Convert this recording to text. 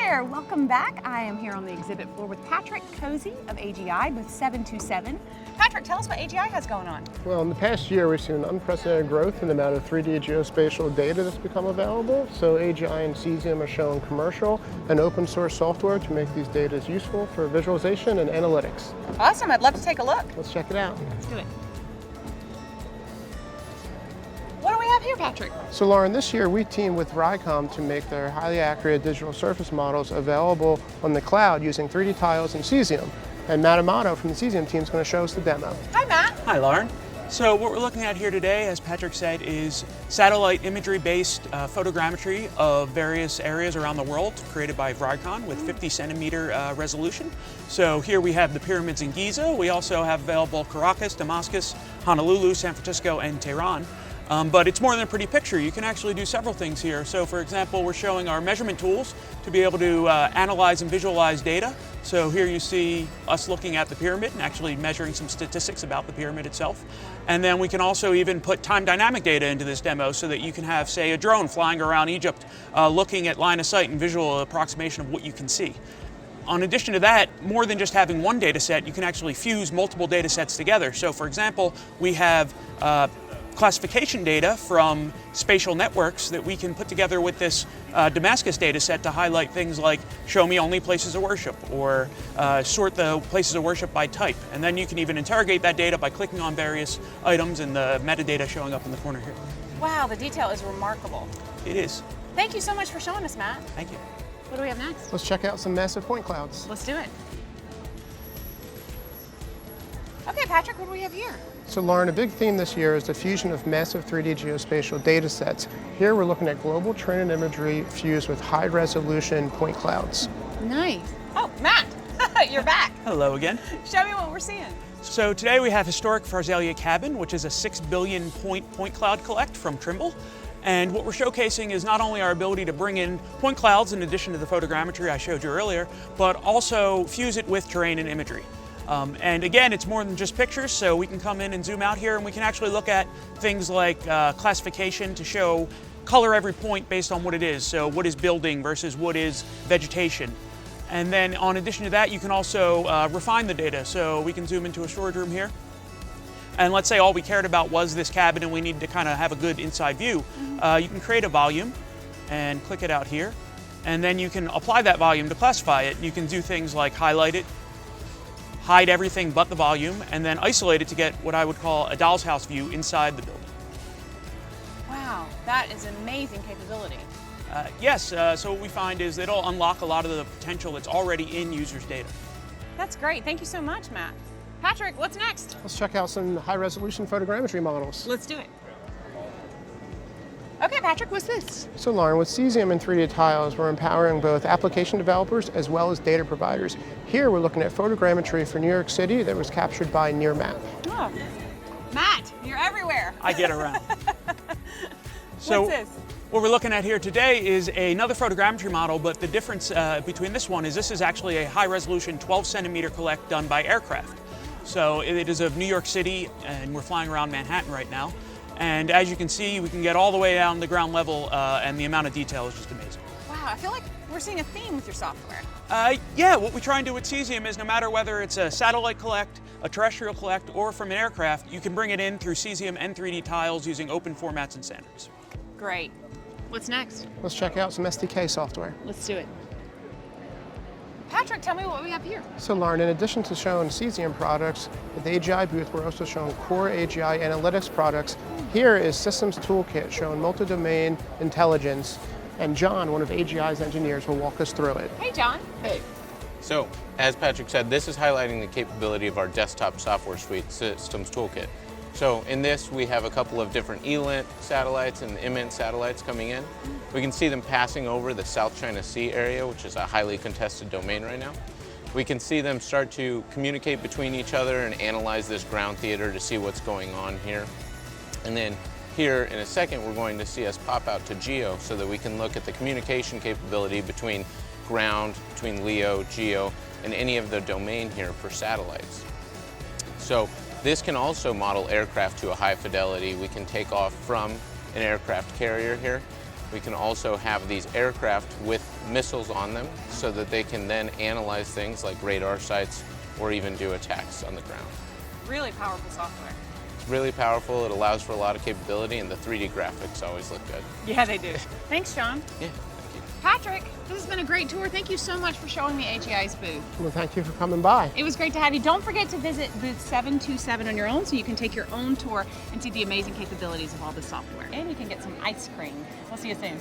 there, welcome back. I am here on the exhibit floor with Patrick Cozy of AGI booth 727. Patrick, tell us what AGI has going on. Well, in the past year, we've seen an unprecedented growth in the amount of 3D geospatial data that's become available. So AGI and Cesium are showing commercial and open source software to make these data useful for visualization and analytics. Awesome, I'd love to take a look. Let's check it out. Let's do it. What do we have here, Patrick? So Lauren, this year we teamed with Rycom to make their highly accurate digital surface models available on the cloud using 3D tiles and Cesium. And Matt Amato from the Cesium team is going to show us the demo. Hi, Matt. Hi, Lauren. So what we're looking at here today, as Patrick said, is satellite imagery-based photogrammetry of various areas around the world created by Rycom with 50 centimeter resolution. So here we have the pyramids in Giza. We also have available Caracas, Damascus, Honolulu, San Francisco, and Tehran. But it's more than a pretty picture. You can actually do several things here. So for example, we're showing our measurement tools to be able to analyze and visualize data. So here you see us looking at the pyramid and actually measuring some statistics about the pyramid itself. And then we can also even put time dynamic data into this demo so that you can have, say, a drone flying around Egypt looking at line of sight and visual approximation of what you can see. In addition to that, more than just having one data set, you can actually fuse multiple data sets together. So for example, we have classification data from spatial networks that we can put together with this Damascus data set to highlight things like show me only places of worship or sort the places of worship by type. And then you can even interrogate that data by clicking on various items and the metadata showing up in the corner here. Wow, the detail is remarkable. It is. Thank you so much for showing us, Matt. Thank you. What do we have next? Let's check out some massive point clouds. Let's do it. Okay, Patrick, what do we have here? So Lauren, a big theme this year is the fusion of massive 3D geospatial data sets. Here we're looking at global training imagery fused with high resolution point clouds. Nice. Oh, Matt, you're back. Hello again. Show me what we're seeing. So today we have historic Pharsalia Cabin, which is a 6 billion point cloud collect from Trimble. And what we're showcasing is not only our ability to bring in point clouds in addition to the photogrammetry I showed you earlier, but also fuse it with terrain and imagery. And again, it's more than just pictures, so we can come in and zoom out here and we can actually look at things like classification to show color every point based on what it is. So what is building versus what is vegetation. And then in addition to that, you can also refine the data. So we can zoom into a storage room here. And let's say all we cared about was this cabin and we need to kind of have a good inside view. You can create a volume and click it out here. And then you can apply that volume to classify it. You can do things like highlight it, hide everything but the volume, and then isolate it to get what I would call a doll's house view inside the building. Wow, that is amazing capability. Yes, so what we find is it'll unlock a lot of the potential that's already in users' data. That's great. Thank you so much, Matt. Patrick, what's next? Let's check out some high resolution photogrammetry models. Let's do it. Okay, Patrick, what's this? So Lauren, with Cesium and 3D tiles, we're empowering both application developers as well as data providers. Here we're looking at photogrammetry for New York City that was captured by NearMap. Oh, Matt, you're everywhere. I get around. So what's this? What we're looking at here today is another photogrammetry model, but the difference between this one is this is actually a high resolution 12 centimeter collect done by aircraft. So it is of New York City and we're flying around Manhattan right now. And as you can see, we can get all the way down the ground level and the amount of detail is just amazing. Wow, I feel like we're seeing a theme with your software. Yeah, what we try and do with Cesium is no matter whether it's a satellite collect, a terrestrial collect, or from an aircraft, you can bring it in through Cesium and 3D tiles using open formats and standards. Great. What's next? Let's check out some SDK software. Let's do it. Patrick, tell me what we have here. So Lauren, in addition to showing Cesium products, at the AGI booth we're also showing core AGI analytics products. Here is Systems Toolkit showing multi-domain intelligence, and John, one of AGI's engineers, will walk us through it. Hey, John. Hey. So, as Patrick said, this is highlighting the capability of our desktop software suite, Systems Toolkit. So in this, we have a couple of different ELINT satellites and IMINT satellites coming in. We can see them passing over the South China Sea area, which is a highly contested domain right now. We can see them start to communicate between each other and analyze this ground theater to see what's going on here. And then here in a second, we're going to see us pop out to GEO so that we can look at the communication capability between ground, between LEO, GEO, and any of the domain here for satellites. So this can also model aircraft to a high fidelity. We can take off from an aircraft carrier here We can also have these aircraft with missiles on them so that they can then analyze things like radar sites or even do attacks on the ground. Really powerful software. It's really powerful, it allows for a lot of capability, and the 3D graphics always look good. Yeah, they do. Thanks, John. Yeah, thank you. Patrick, this has been a great tour. Thank you so much for showing me AGI's booth. Well, thank you for coming by. It was great to have you. Don't forget to visit booth 727 on your own so you can take your own tour and see the amazing capabilities of all the software. And you can get some ice cream. We'll see you soon.